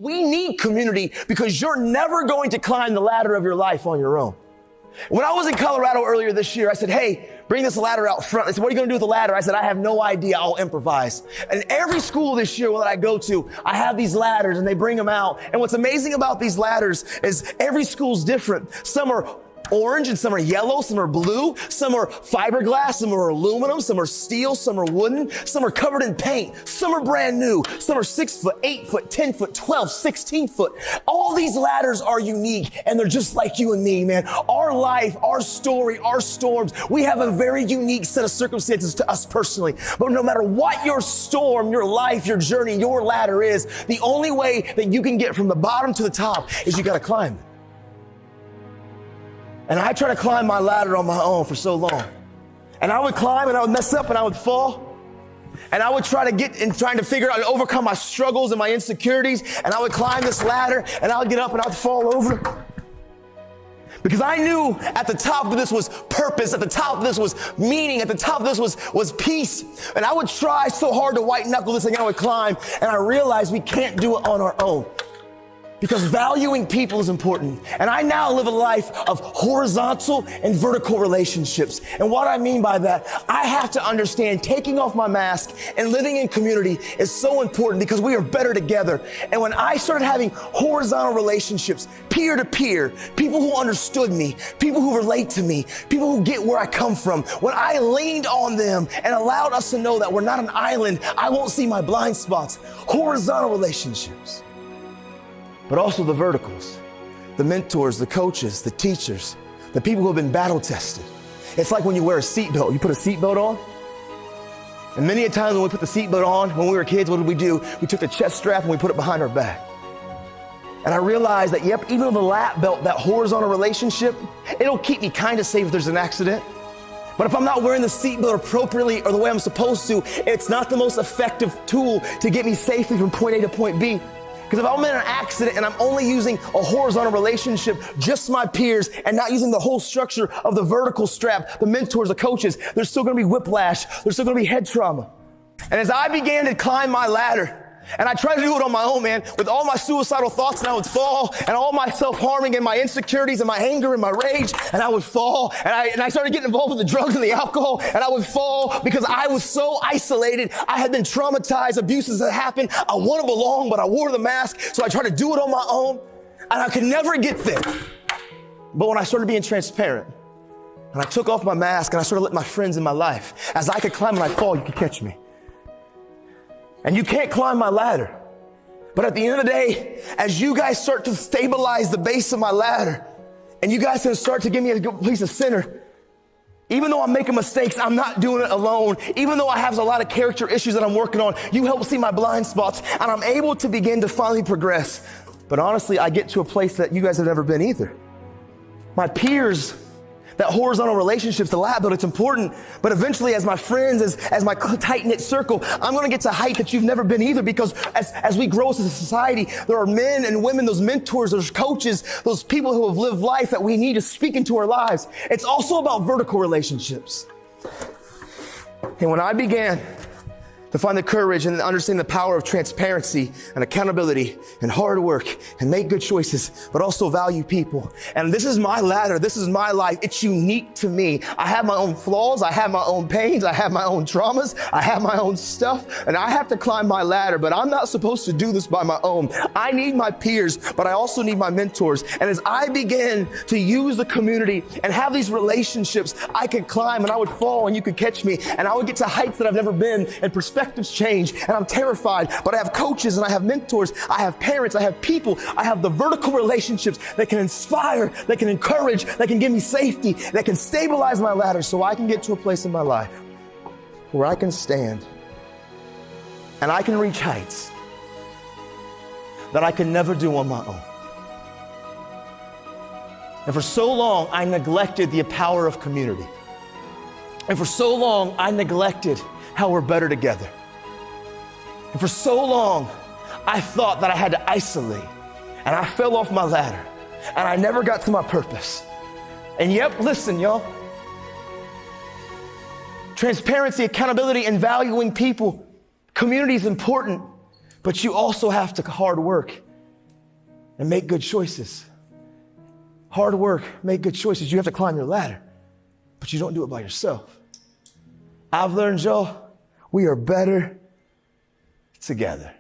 We need community because you're never going to climb the ladder of your life on your own. When I was in Colorado earlier this year, I said, hey, bring this ladder out front. They said, what are you going to do with the ladder? I said, I have no idea. I'll improvise. And every school this year that I go to, I have these ladders and they bring them out. And what's amazing about these ladders is every school's different. Some are orange and some are yellow, some are blue, some are fiberglass, some are aluminum, some are steel, some are wooden, some are covered in paint, some are brand new, some are 6 foot, 8 foot, 10 foot, 12, 16 foot. All these ladders are unique and they're just like you and me, man. Our life, our story, our storms, we have a very unique set of circumstances to us personally. But no matter what your storm, your life, your journey, your ladder is, the only way that you can get from the bottom to the top is you got to climb it. And I tried to climb my ladder on my own for so long. And I would climb and I would mess up and I would fall. And I would try to figure out and overcome my struggles and my insecurities. And I would climb this ladder and I would get up and I would fall over. Because I knew at the top of this was purpose, at the top of this was meaning, at the top of this was peace. And I would try so hard to white knuckle this thing, and I would climb. And I realized we can't do it on our own. Because valuing people is important. And I now live a life of horizontal and vertical relationships. And what I mean by that, I have to understand taking off my mask and living in community is so important because we are better together. And when I started having horizontal relationships, peer to peer, people who understood me, people who relate to me, people who get where I come from, when I leaned on them and allowed us to know that we're not an island, I won't see my blind spots. Horizontal relationships. But also the verticals, the mentors, the coaches, the teachers, the people who have been battle tested. It's like when you wear a seatbelt. You put a seatbelt on. And many a times when we put the seatbelt on, when we were kids, what did we do? We took the chest strap and we put it behind our back. And I realized that, yep, even on the lap belt, that horizontal relationship, it'll keep me kind of safe if there's an accident. But if I'm not wearing the seatbelt appropriately or the way I'm supposed to, it's not the most effective tool to get me safely from point A to point B. Because if I'm in an accident and I'm only using a horizontal relationship, just my peers, and not using the whole structure of the vertical strap, the mentors, the coaches, there's still going to be whiplash. There's still going to be head trauma. And as I began to climb my ladder, and I tried to do it on my own, man, with all my suicidal thoughts, and I would fall, and all my self-harming and my insecurities and my anger and my rage, and I would fall, and I started getting involved with the drugs and the alcohol, and I would fall because I was so isolated. I had been traumatized, abuses had happened. I want to belong, but I wore the mask, so I tried to do it on my own, and I could never get there. But when I started being transparent, and I took off my mask, and I started letting my friends in my life, as I could climb and I fall, you could catch me. And you can't climb my ladder. But at the end of the day, as you guys start to stabilize the base of my ladder, and you guys can start to give me a good place of center, even though I'm making mistakes, I'm not doing it alone. Even though I have a lot of character issues that I'm working on, you help see my blind spots, and I'm able to begin to finally progress. But honestly, I get to a place that you guys have never been either. My peers, that horizontal relationships, the lab, but it's important. But eventually, as my friends, as my tight-knit circle, I'm going to get to height that you've never been either, because as we grow as a society, there are men and women, those mentors, those coaches, those people who have lived life that we need to speak into our lives. It's also about vertical relationships. And when I began to find the courage and understand the power of transparency and accountability and hard work and make good choices, but also value people. And this is my ladder. This is my life. It's unique to me. I have my own flaws. I have my own pains. I have my own traumas. I have my own stuff, and I have to climb my ladder, but I'm not supposed to do this by my own. I need my peers, but I also need my mentors. And as I began to use the community and have these relationships, I could climb and I would fall and you could catch me, and I would get to heights that I've never been, and perspectives change, and I'm terrified, but I have coaches and I have mentors, I have parents, I have people, I have the vertical relationships that can inspire, that can encourage, that can give me safety, that can stabilize my ladder so I can get to a place in my life where I can stand and I can reach heights that I can never do on my own. And for so long, I neglected the power of community. And for so long, I neglected how we're better together. And for so long, I thought that I had to isolate, and I fell off my ladder, and I never got to my purpose. And yep, listen, y'all. Transparency, accountability, and valuing people. Community is important, but you also have to hard work and make good choices. Hard work, make good choices. You have to climb your ladder, but you don't do it by yourself. I've learned, y'all, we are better together.